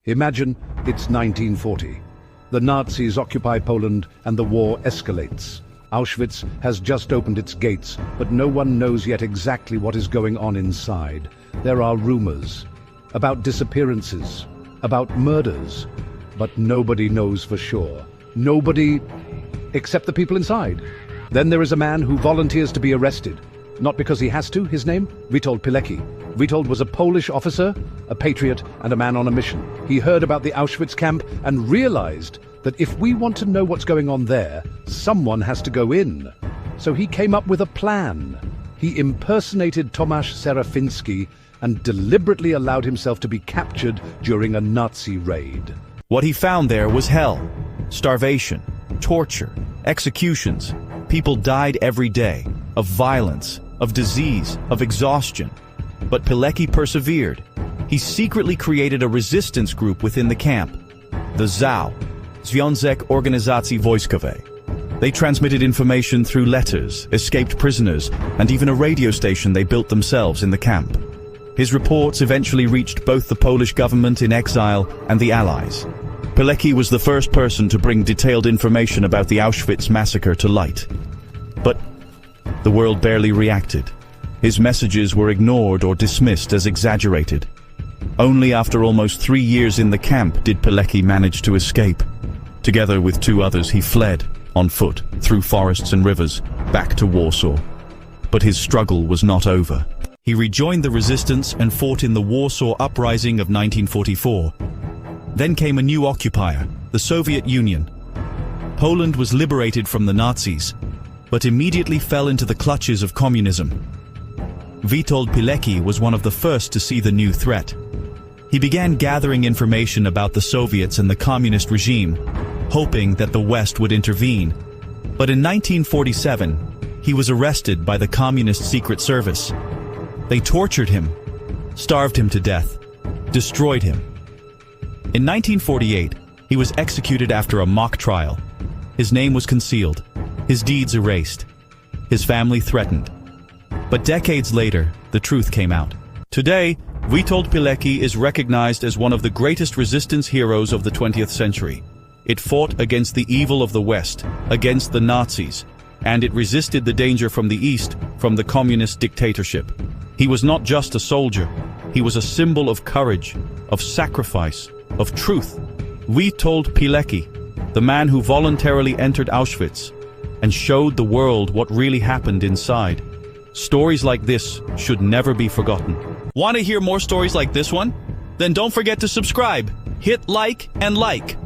Imagine it's 1940. The Nazis occupy Poland and the war escalates. Auschwitz has just opened its gates, but no one knows yet exactly what is going on inside. There are rumors about disappearances, about murders, but nobody knows for sure. Nobody except the people inside. Then there is a man who volunteers to be arrested. Not because he has to. His name? Witold Pilecki. Witold was a Polish officer, a patriot, and a man on a mission. He heard about the Auschwitz camp and realized that if we want to know what's going on there, someone has to go in. So he came up with a plan. He impersonated Tomasz Serafiński and deliberately allowed himself to be captured during a Nazi raid. What he found there was hell, starvation, torture, executions. People died every day, of violence, of disease, of exhaustion. But Pilecki persevered. He secretly created a resistance group within the camp, the ZOW, Związek Organizacji Wojskowej. They transmitted information through letters, escaped prisoners, and even a radio station they built themselves in the camp. His reports eventually reached both the Polish government in exile and the Allies. Pilecki was the first person to bring detailed information about the Auschwitz massacre to light. But the world barely reacted. His messages were ignored or dismissed as exaggerated. Only after almost 3 years in the camp did Pilecki manage to escape. Together with 2 others, he fled, on foot, through forests and rivers, back to Warsaw. But his struggle was not over. He rejoined the resistance and fought in the Warsaw Uprising of 1944. Then came a new occupier, the Soviet Union. Poland was liberated from the Nazis, but immediately fell into the clutches of communism. Witold Pilecki was one of the first to see the new threat. He began gathering information about the Soviets and the communist regime, hoping that the West would intervene. But in 1947, he was arrested by the Communist Secret Service. They tortured him, starved him to death, destroyed him. In 1948, he was executed after a mock trial. His name was concealed, his deeds erased, his family threatened. But decades later, the truth came out. Today, Witold Pilecki is recognized as one of the greatest resistance heroes of the 20th century. It fought against the evil of the West, against the Nazis, and it resisted the danger from the East, from the communist dictatorship. He was not just a soldier, he was a symbol of courage, of sacrifice, of truth. Witold Pilecki, the man who voluntarily entered Auschwitz and showed the world what really happened inside. Stories like this should never be forgotten. Want to hear more stories like this one? Then don't forget to subscribe, hit like and like.